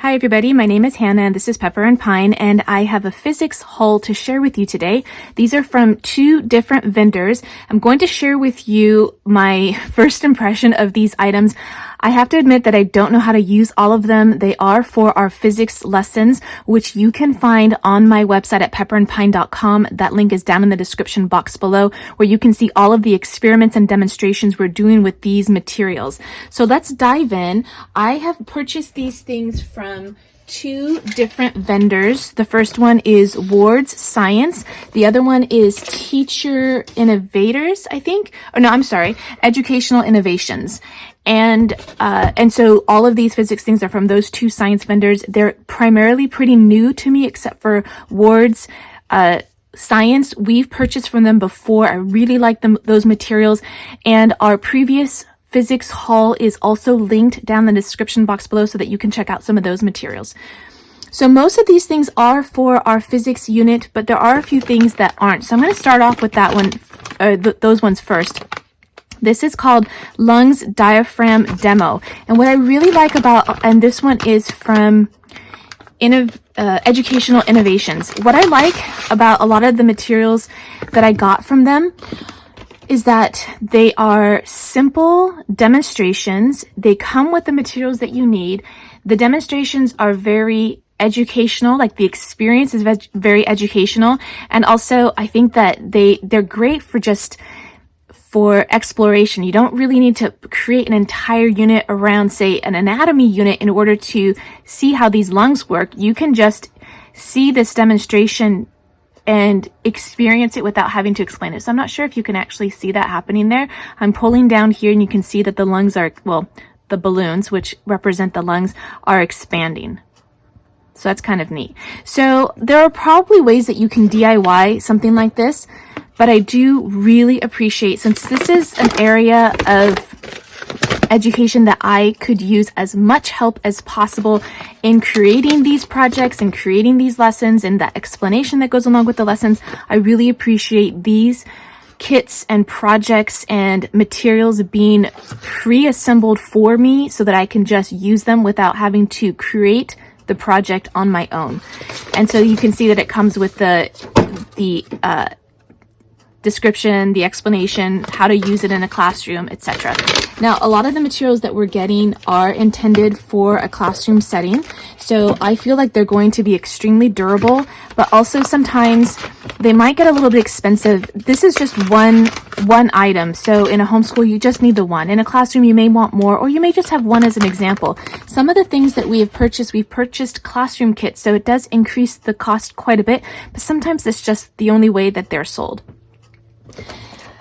Hi everybody, my name is Hannah and this is Pepper and Pine, and I have a physics haul to share with you today. These are from two different vendors. I'm going to share with you my first impression of these items. I have to admit that I don't know how to use all of them. They are for our physics lessons, which you can find on my website at pepperandpine.com. That link is down in the description box below, where you can see all of the experiments and demonstrations we're doing with these materials. So let's dive in. I have purchased these things from two different vendors. The first one is Ward's Science. The other one is Teacher Innovators, I think. Oh no, I'm sorry, Educational Innovations. And so all of these physics things are from those two science vendors. They're primarily pretty new to me, except for Ward's Science. We've purchased from them before. I really like those materials, and our previous physics haul is also linked down in the description box below so that you can check out some of those materials. So most of these things are for our physics unit, but there are a few things that aren't. So I'm going to start off with that one, those ones first. This is called Lungs Diaphragm Demo. And what I really like about, and this one is from Educational Innovations. What I like about a lot of the materials that I got from them is that they are simple demonstrations. They come with the materials that you need. The demonstrations are very educational, like the experience is very educational. And also I think that they're great for exploration. You don't really need to create an entire unit around, say, an anatomy unit in order to see how these lungs work. You can just see this demonstration and experience it without having to explain it. So I'm not sure if you can actually see that happening there. I'm pulling down here and you can see that the lungs are, well, the balloons, which represent the lungs, are expanding. So that's kind of neat. So there are probably ways that you can DIY something like this, but I do really appreciate, since this is an area of education that I could use as much help as possible in creating these projects and creating these lessons and the explanation that goes along with the lessons, I really appreciate these kits and projects and materials being pre-assembled for me so that I can just use them without having to create the project on my own. And so you can see that it comes with the description, the explanation, how to use it in a classroom, etc. Now, a lot of the materials that we're getting are intended for a classroom setting, so I feel like they're going to be extremely durable, but also sometimes they might get a little bit expensive. This is just one item, so in a homeschool you just need the one. In a classroom you may want more, or you may just have one as an example. Some of the things that we've purchased classroom kits, so it does increase the cost quite a bit, but sometimes it's just the only way that they're sold.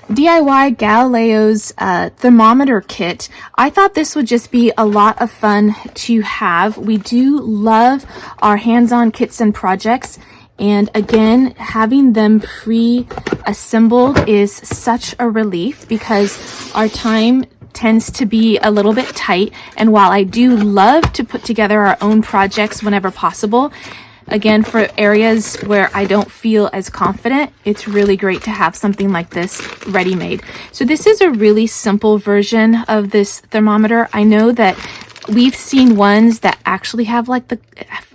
DIY Galileo's thermometer kit. I thought this would just be a lot of fun to have. We do love our hands-on kits and projects, and again, having them pre-assembled is such a relief because our time tends to be a little bit tight, and while I do love to put together our own projects whenever possible, again, for areas where I don't feel as confident, it's really great to have something like this ready-made. So this is a really simple version of this thermometer. I know that we've seen ones that actually have like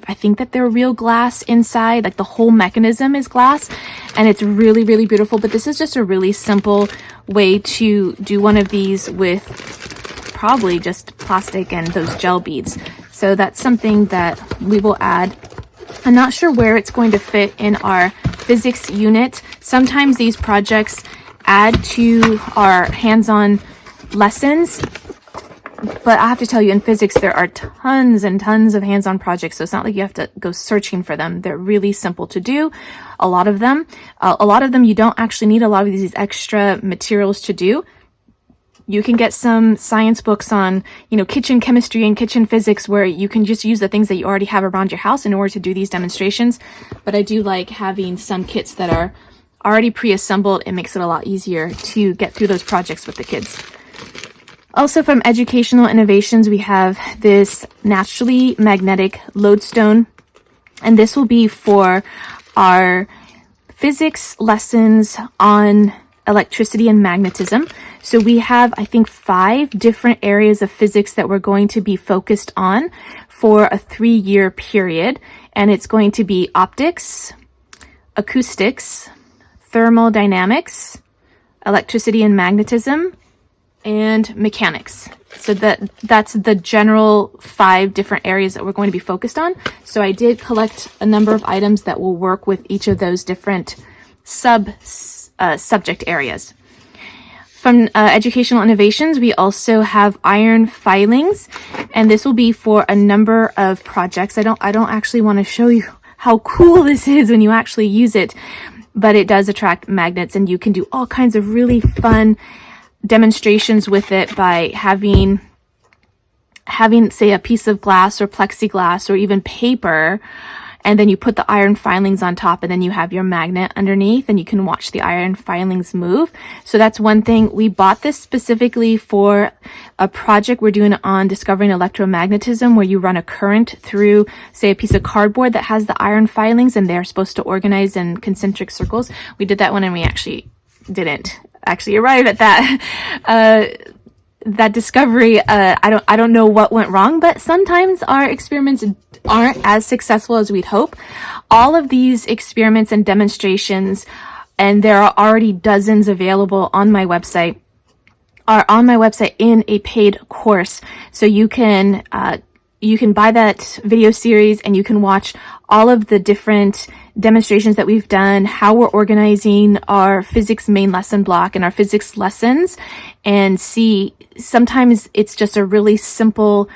I think that they're real glass inside, like the whole mechanism is glass, and it's really, really beautiful. But this is just a really simple way to do one of these with probably just plastic and those gel beads. So that's something that we will add. I'm not sure where it's going to fit in our physics unit. Sometimes these projects add to our hands-on lessons, but I have to tell you, in physics there are tons and tons of hands-on projects, so it's not like you have to go searching for them. They're really simple to do, a lot of them. You don't actually need a lot of these extra materials to do. You can get some science books on, kitchen chemistry and kitchen physics where you can just use the things that you already have around your house in order to do these demonstrations. But I do like having some kits that are already pre-assembled. It makes it a lot easier to get through those projects with the kids. Also from Educational Innovations, we have this naturally magnetic lodestone, and this will be for our physics lessons on electricity and magnetism. So we have, I think, 5 different areas of physics that we're going to be focused on for a 3-year period. And it's going to be optics, acoustics, thermodynamics, electricity and magnetism, and mechanics. So that's the general 5 different areas that we're going to be focused on. So I did collect a number of items that will work with each of those different subject areas. From Educational Innovations, we also have iron filings, and this will be for a number of projects. I don't actually want to show you how cool this is when you actually use it, but it does attract magnets, and you can do all kinds of really fun demonstrations with it by having say a piece of glass or plexiglass or even paper, and then you put the iron filings on top, and then you have your magnet underneath, and you can watch the iron filings move. So that's one thing. We bought this specifically for a project we're doing on discovering electromagnetism, where you run a current through, say, a piece of cardboard that has the iron filings, and they're supposed to organize in concentric circles. We did that one, and we actually didn't arrive at that discovery. I don't know what went wrong, but sometimes our experiments aren't as successful as we'd hope. All of these experiments and demonstrations, and there are already dozens available on my website, are on my website in a paid course. So you can buy that video series, and you can watch all of the different demonstrations that we've done, how we're organizing our physics main lesson block and our physics lessons, and see, sometimes it's just a really simple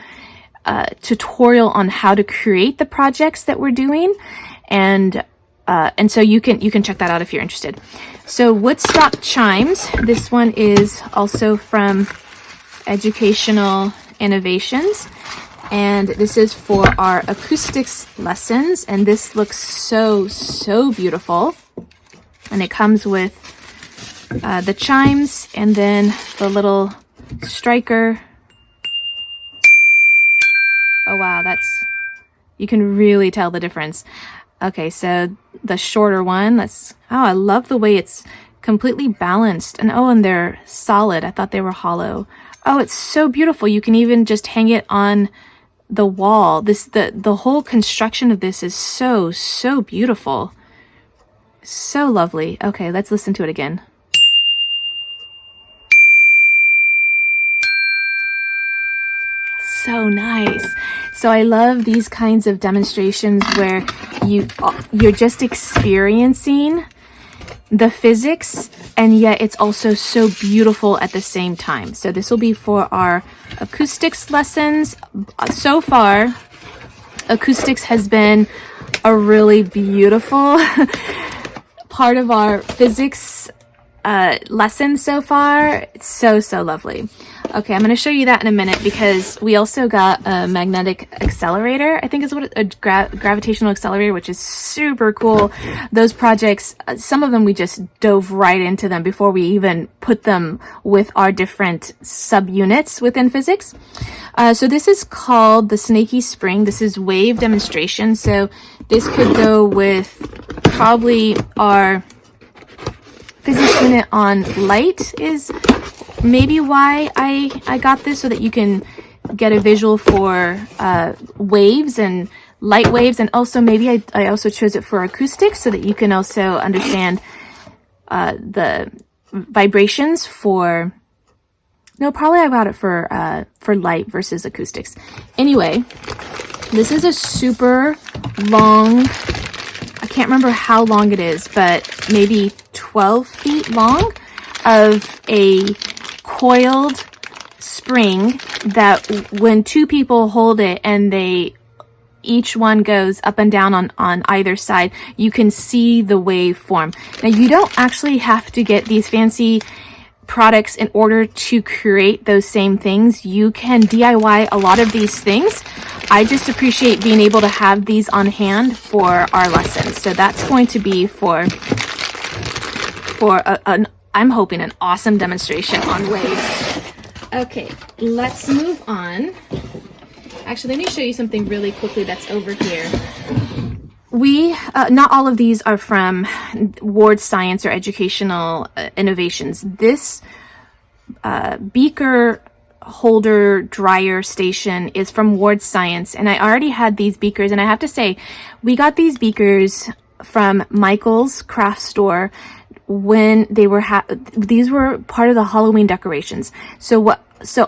tutorial on how to create the projects that we're doing. And so you can check that out if you're interested. So Woodstock Chimes, this one is also from Educational Innovations, and this is for our acoustics lessons, and this looks so beautiful. And it comes with the chimes and then the little striker. Oh wow, you can really tell the difference. Okay, so the shorter one, I love the way it's completely balanced. And they're solid. I thought they were hollow. Oh, it's so beautiful. You can even just hang it on the wall. The whole construction of this is so beautiful. So lovely. Okay, let's listen to it again. So nice. So I love these kinds of demonstrations where you're just experiencing the physics, and yet it's also so beautiful at the same time. So this will be for our acoustics lessons. So far, acoustics has been a really beautiful part of our physics lesson so far. It's so lovely. Okay, I'm going to show you that in a minute, because we also got a magnetic accelerator, I think is what a gravitational accelerator, which is super cool. Those projects, some of them we just dove right into them before we even put them with our different subunits within physics. So this is called the Snakey Spring. This is wave demonstration. So this could go with probably our physics unit on light is maybe why I got this, so that you can get a visual for waves and light waves. And also maybe I also chose it for acoustics, so that you can also understand the vibrations for, no, probably I got it for light versus acoustics. Anyway, this is a super long, I can't remember how long it is, but maybe 12 feet long, of a coiled spring that when 2 people hold it and each one goes up and down on either side, you can see the wave form. Now, you don't actually have to get these fancy products in order to create those same things. You can DIY a lot of these things. I just appreciate being able to have these on hand for our lessons. So that's going to be for I'm hoping an awesome demonstration on waves. Okay, let's move on. Actually, let me show you something really quickly that's over here. We, not all of these are from Ward Science or Educational Innovations. This beaker holder dryer station is from Ward Science, and I already had these beakers, and I have to say, we got these beakers from Michael's craft store when they were these were part of the Halloween decorations. So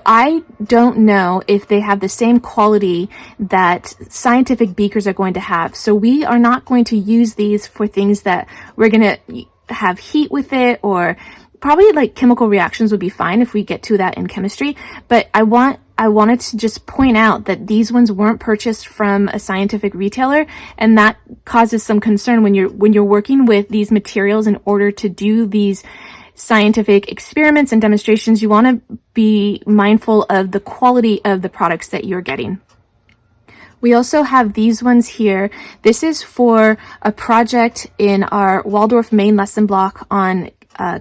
I don't know if they have the same quality that scientific beakers are going to have. So we are not going to use these for things that we're going to have heat with it, or probably like chemical reactions would be fine if we get to that in chemistry. But I wanted to just point out that these ones weren't purchased from a scientific retailer, and that causes some concern when you're working with these materials in order to do these scientific experiments and demonstrations. You want to be mindful of the quality of the products that you're getting. We also have these ones here. This is for a project in our Waldorf main lesson block on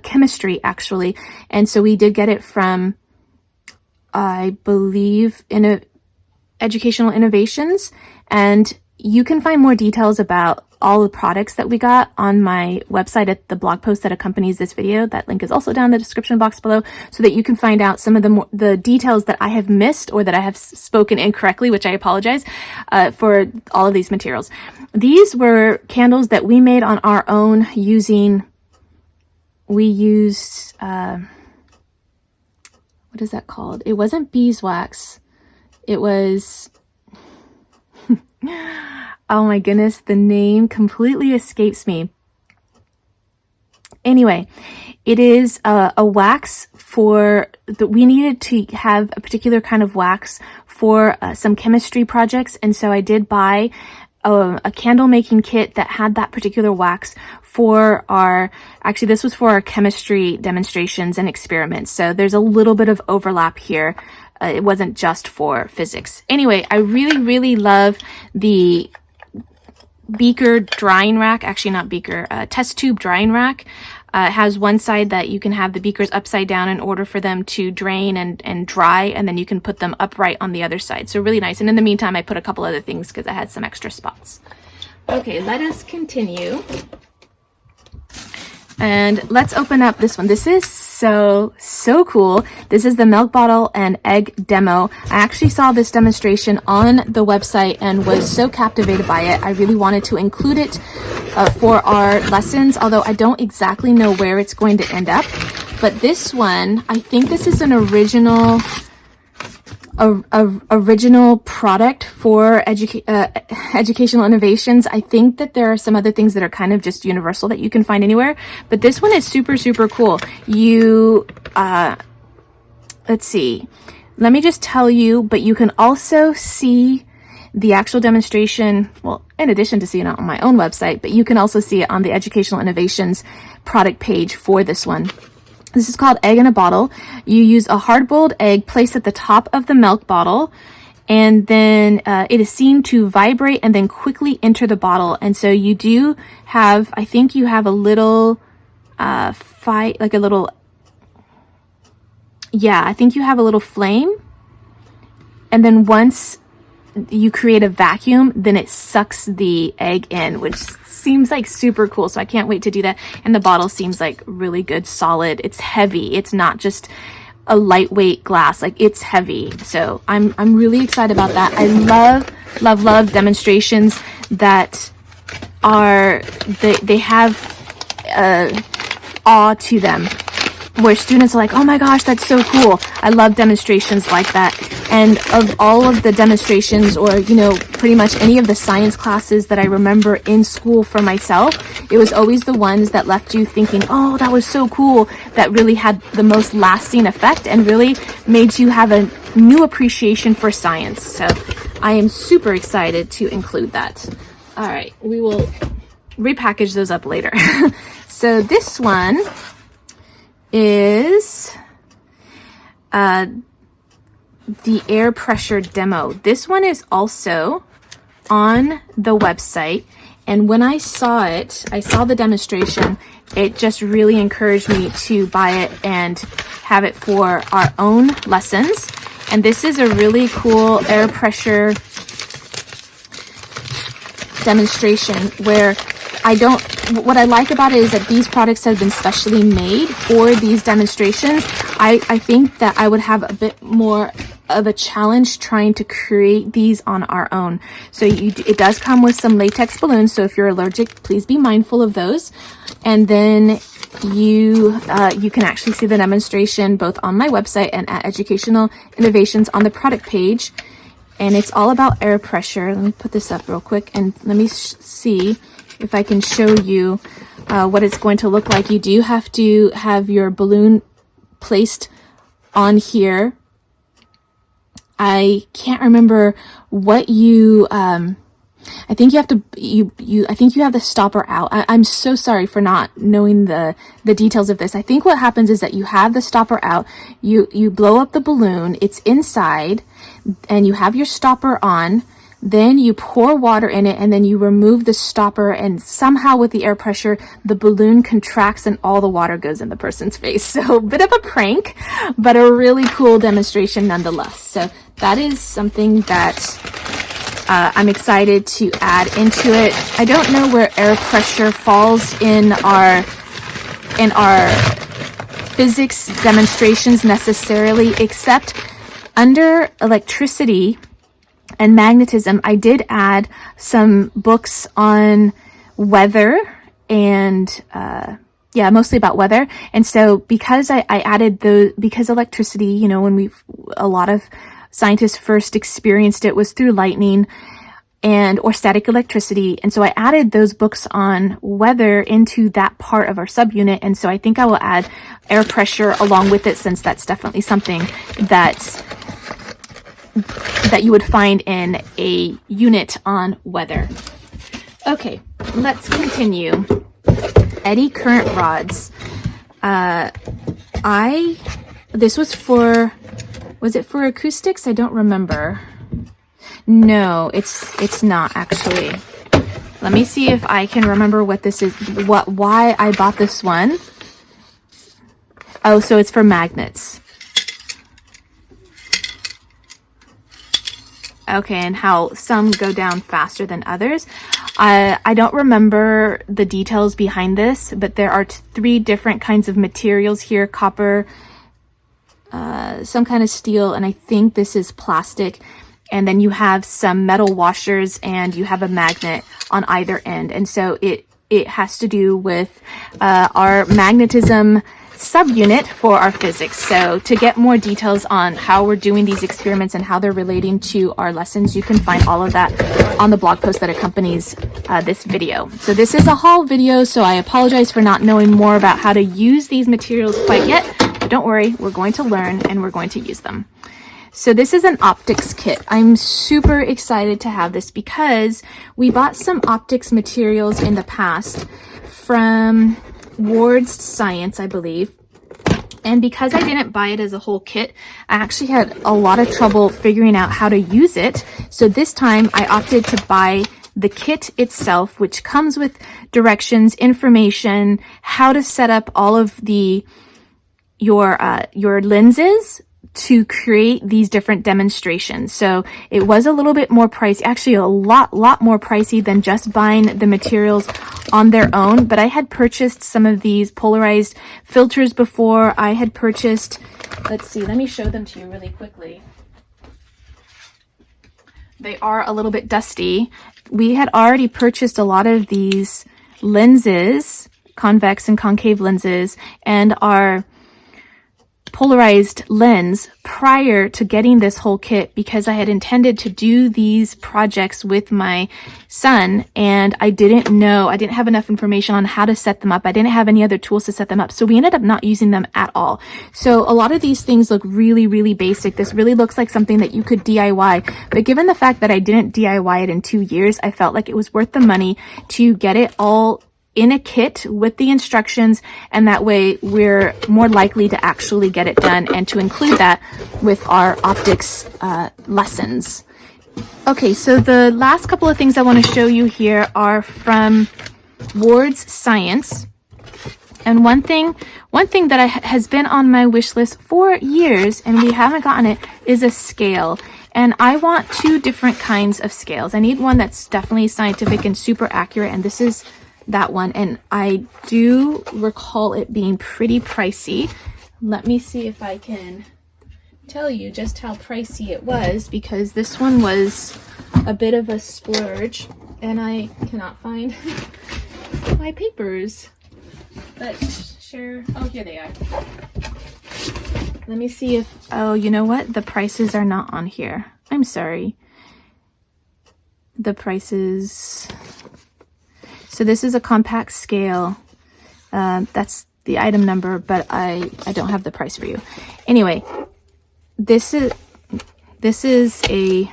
chemistry, actually. And so we did get it from, I believe, Educational Innovations. And you can find more details about all the products that we got on my website at the blog post that accompanies this video. That link is also down in the description box below, so that you can find out some of the details that I have missed or that I have spoken incorrectly, which I apologize, for all of these materials. These were candles that we made on our own we used, what is that called? It wasn't beeswax. It was, oh my goodness, the name completely escapes me. Anyway, it is a wax we needed to have a particular kind of wax for some chemistry projects. And so I did buy a candle making kit that had that particular wax for actually this was for our chemistry demonstrations and experiments. So there's a little bit of overlap here. It wasn't just for physics. Anyway, I really, really love the beaker drying rack, actually not beaker, test tube drying rack. It has one side that you can have the beakers upside down in order for them to drain and dry, and then you can put them upright on the other side. So really nice. And in the meantime, I put a couple other things because I had some extra spots. Okay, let us continue. And let's open up this one. This is so cool. This is the milk bottle and egg demo. I actually saw this demonstration on the website and was so captivated by it. I really wanted to include it for our lessons, although I don't exactly know where it's going to end up. But this one, I think this is an original product for educational innovations. I think that there are some other things that are kind of just universal that you can find anywhere, but this one is super cool. You let's see, let me just tell you, but you can also see the actual demonstration, well, in addition to seeing it on my own website, but you can also see it on the Educational Innovations product page for this one. This is called Egg in a Bottle. You use a hard-boiled egg placed at the top of the milk bottle, and then it is seen to vibrate and then quickly enter the bottle. And so you do have, I think you have a little I think you have a little flame. And then once you create a vacuum, then it sucks the egg in, which seems like super cool. So I can't wait to do that. And the bottle seems like really good, solid. It's heavy. It's not just a lightweight glass. Like, it's heavy. So I'm really excited about that. I love demonstrations that they have awe to them, where students are like, oh my gosh, that's so cool. I love demonstrations like that. And of all of the demonstrations, or, you know, pretty much any of the science classes that I remember in school for myself, it was always the ones that left you thinking, oh, that was so cool, that really had the most lasting effect and really made you have a new appreciation for science. So I am super excited to include that. All right, we will repackage those up later. So this one is the air pressure demo. This one is also on the website, and when I saw it, I saw the demonstration, it just really encouraged me to buy it and have it for our own lessons. And this is a really cool air pressure demonstration where what I like about it is that these products have been specially made for these demonstrations. I think that I would have a bit more of a challenge trying to create these on our own. So it does come with some latex balloons, so if you're allergic, please be mindful of those. And then you can actually see the demonstration both on my website and at Educational Innovations on the product page. And it's all about air pressure. Let me put this up real quick and let me see if I can show you what it's going to look like. You do have to have your balloon placed on here. I can't remember what you, I think you have to, I think you have the stopper out. I'm so sorry for not knowing the details of this. I think what happens is that you have the stopper out, you blow up the balloon, it's inside, and you have your stopper on. Then you pour water in it, and then you remove the stopper, and somehow with the air pressure, the balloon contracts and all the water goes in the person's face. So a bit of a prank, but a really cool demonstration nonetheless. So that is something that I'm excited to add into it. I don't know where air pressure falls in our physics demonstrations necessarily, except under electricity and magnetism. I did add some books on weather and mostly about weather. And so because I added because electricity, you know, when a lot of scientists first experienced it was through lightning or static electricity. And so I added those books on weather into that part of our subunit. And so I think I will add air pressure along with it, since that's definitely something that you would find in a unit on weather. Okay, let's continue. Eddy current rods. This was it for acoustics? I don't remember. No, it's not actually. Let me see if I can remember what this is, why I bought this one. Oh, so it's for magnets. Okay, and how some go down faster than others. I don't remember the details behind this, but there are 3 different kinds of materials here: copper, some kind of steel, and I think this is plastic. And then you have some metal washers, and you have a magnet on either end. And so it has to do with our magnetism subunit for our physics. So to get more details on how we're doing these experiments and how they're relating to our lessons, you can find all of that on the blog post that accompanies this video. So this is a haul video, so I apologize for not knowing more about how to use these materials quite yet, but don't worry, we're going to learn and we're going to use them. So this is an optics kit. I'm super excited to have this because we bought some optics materials in the past from Ward's Science, I believe. And because I didn't buy it as a whole kit, I actually had a lot of trouble figuring out how to use it. So this time I opted to buy the kit itself, which comes with directions, information, how to set up all of your lenses to create these different demonstrations. So it was a little bit more pricey, actually a lot more pricey than just buying the materials on their own. But I had purchased some of these polarized filters before. I had purchased, let's see, let me show them to you really quickly. They are a little bit dusty. We had already purchased a lot of these lenses, convex and concave lenses, and our polarized lens prior to getting this whole kit, because I had intended to do these projects with my son, and I didn't have enough information on how to set them up. I didn't have any other tools to set them up, so we ended up not using them at all. So a lot of these things look really, really basic. This really looks like something that you could DIY, but given the fact that I didn't DIY it in 2 years, I felt like it was worth the money to get it all in a kit with the instructions, and that way we're more likely to actually get it done and to include that with our optics lessons. Okay, so the last couple of things I want to show you here are from Ward's Science. And one thing that has been on my wish list for years and we haven't gotten it is a scale. And I want 2 different kinds of scales. I need one that's definitely scientific and super accurate, and this is that one. And I do recall it being pretty pricey. let me see if I can tell you just how pricey it was, because this one was a bit of a splurge and I cannot find my papers. But sure, oh, here they are. Let me see if, oh, you know what? The prices are not on here. I'm sorry. The prices. So this is a compact scale. That's the item number, but I don't have the price for you. Anyway, this is a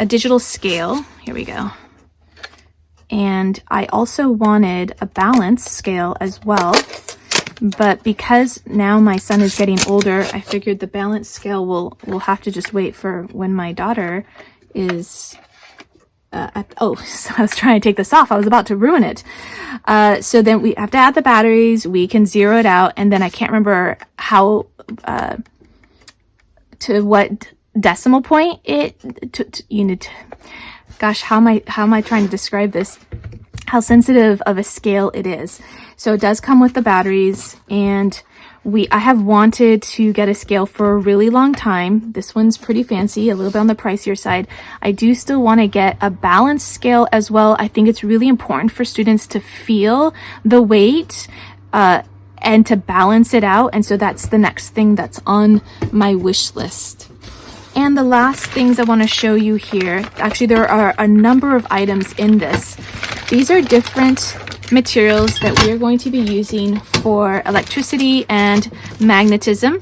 digital scale. Here we go. And I also wanted a balance scale as well, but because now my son is getting older, I figured the balance scale will have to just wait for when my daughter is oh, so I was trying to take this off. I was about to ruin it. So then we have to add the batteries. We can zero it out, and then I can't remember how to what decimal point gosh, how am I trying to describe this? How sensitive of a scale it is. So it does come with the batteries, and I have wanted to get a scale for a really long time. This one's pretty fancy, a little bit on the pricier side. I do still want to get a balance scale as well. I think it's really important for students to feel the weight and to balance it out. And so that's the next thing that's on my wish list. And the last things I want to show you here, actually there are a number of items in this. These are different materials that we are going to be using for electricity and magnetism.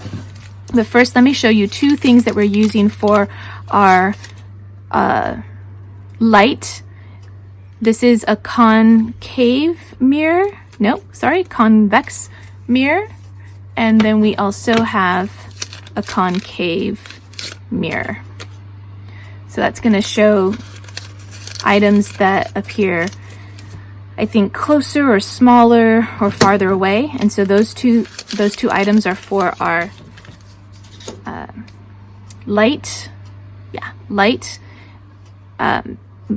But first, let me show you two things that we're using for our light. This is a concave mirror. No, sorry, convex mirror. And then we also have a concave mirror. So that's going to show items that appear, I think, closer or smaller or farther away. And so those two items are for our light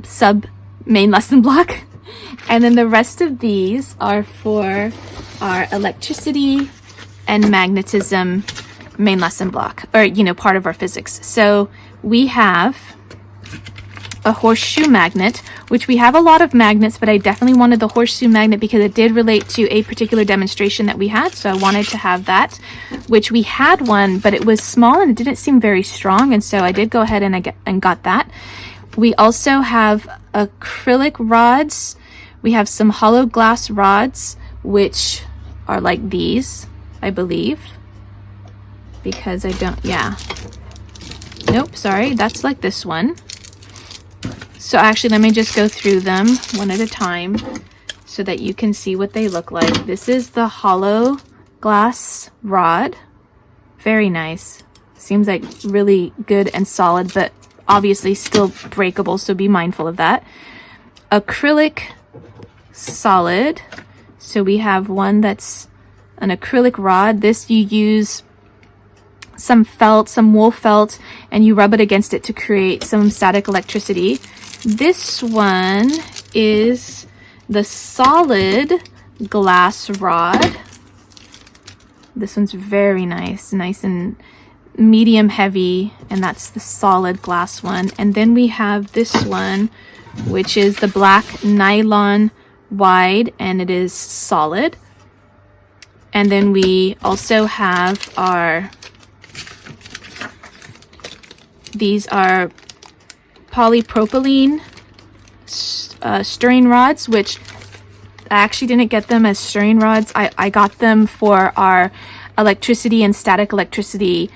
sub main lesson block. And then the rest of these are for our electricity and magnetism main lesson block, or part of our physics. So we have a horseshoe magnet, which we have a lot of magnets, but I definitely wanted the horseshoe magnet because it did relate to a particular demonstration that we had. So I wanted to have that, which we had one, but it was small and it didn't seem very strong. And so I did go ahead and got that. We also have acrylic rods. We have some hollow glass rods, which are like these, I believe. Because I don't, yeah. Nope, sorry, that's like this one. So actually, let me just go through them one at a time so that you can see what they look like. This is the hollow glass rod. Very nice. Seems like really good and solid, but obviously still breakable, so be mindful of that. Acrylic solid. So we have one that's an acrylic rod. This you use some felt, some wool felt, and you rub it against it to create some static electricity. This one is the solid glass rod. This one's very nice and medium heavy, and that's the solid glass one. And then we have this one, which is the black nylon wide, and it is solid. And then we also have these are polypropylene stirring rods, which I actually didn't get them as stirring rods. I got them for our electricity and static electricity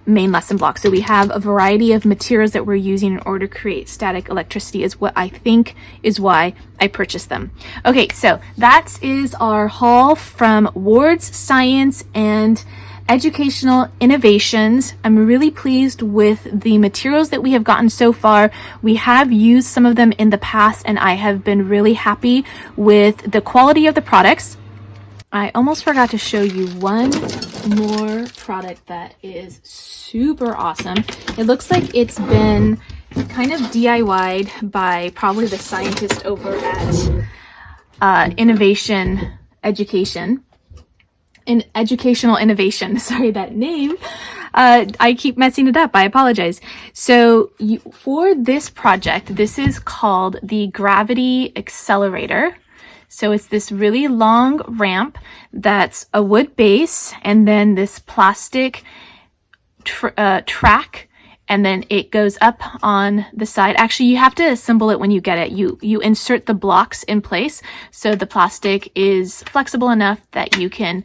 main lesson block. So we have a variety of materials that we're using in order to create static electricity, is what I think is why I purchased them. Okay, so that is our haul from Ward's Science and Educational Innovations. I'm really pleased with the materials that we have gotten so far. We have used some of them in the past, and I have been really happy with the quality of the products. I almost forgot to show you one more product that is super awesome. It looks like it's been kind of DIY'd by probably the scientist over at Innovation education and educational innovation. Sorry, that name. I keep messing it up. I apologize. So for this project, this is called the Gravity Accelerator. So it's this really long ramp that's a wood base and then this plastic track, and then it goes up on the side. Actually, you have to assemble it when you get it. You insert the blocks in place so the plastic is flexible enough that you can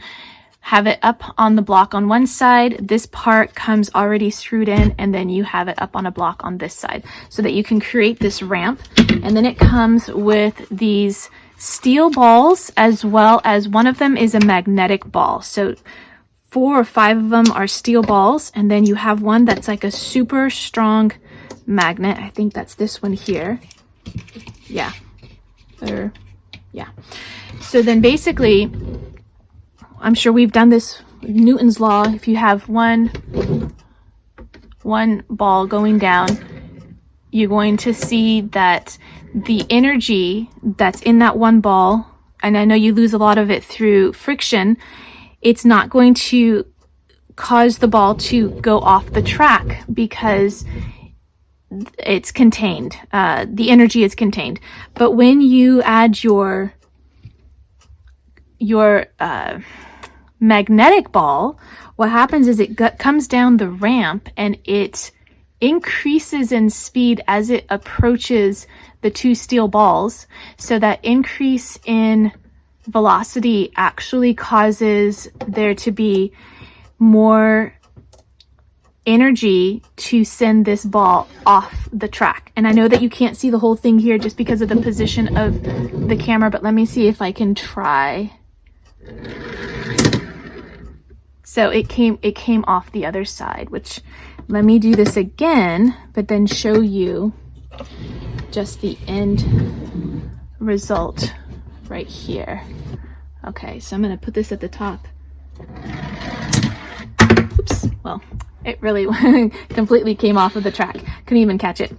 have it up on the block on one side. This part comes already screwed in, and then you have it up on a block on this side so that you can create this ramp. And then it comes with these steel balls, as well as one of them is a magnetic ball. So 4 or 5 of them are steel balls, and then you have one that's like a super strong magnet. I think that's this one here. Yeah. Yeah. So then basically, I'm sure we've done this, Newton's law. If you have one ball going down, you're going to see that the energy that's in that one ball, and I know you lose a lot of it through friction, it's not going to cause the ball to go off the track because it's contained. The energy is contained. But when you add your magnetic ball, what happens is it comes down the ramp and it increases in speed as it approaches the 2 steel balls. So that increase in velocity actually causes there to be more energy to send this ball off the track. And I know that you can't see the whole thing here just because of the position of the camera, but let me see if I can try. So it came off the other side, which, let me do this again, but then show you just the end result right here. Okay, so I'm going to put this at the top. Oops, well, it really completely came off of the track. Couldn't even catch it.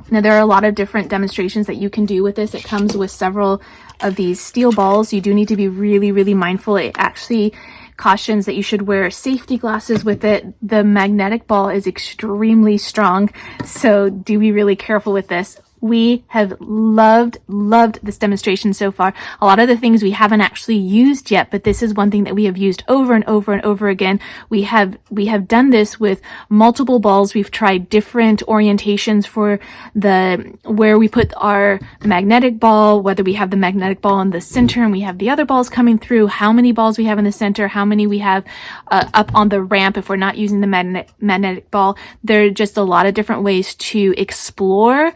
Now, there are a lot of different demonstrations that you can do with this. It comes with several of these steel balls. You do need to be really, really mindful. It actually cautions that you should wear safety glasses with it. The magnetic ball is extremely strong, so do be really careful with this. We have loved this demonstration so far. A lot of the things we haven't actually used yet, but this is one thing that we have used over and over and over again. We have done this with multiple balls. We've tried different orientations for where we put our magnetic ball, whether we have the magnetic ball in the center and we have the other balls coming through, how many balls we have in the center, how many we have up on the ramp if we're not using the magnetic ball. There are just a lot of different ways to explore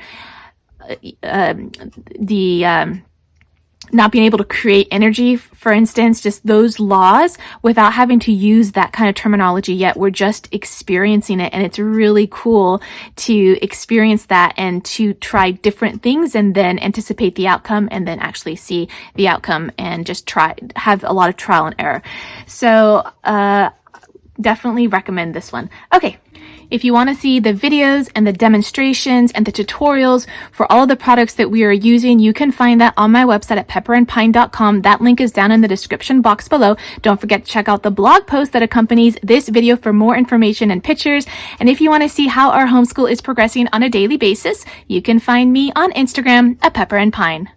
not being able to create energy, for instance, just those laws without having to use that kind of terminology yet. We're just experiencing it, and it's really cool to experience that and to try different things and then anticipate the outcome and then actually see the outcome and just have a lot of trial and error. So definitely recommend this one. Okay. If you want to see the videos and the demonstrations and the tutorials for all of the products that we are using, you can find that on my website at pepperandpine.com. That link is down in the description box below. Don't forget to check out the blog post that accompanies this video for more information and pictures. And if you want to see how our homeschool is progressing on a daily basis, you can find me on Instagram at pepperandpine.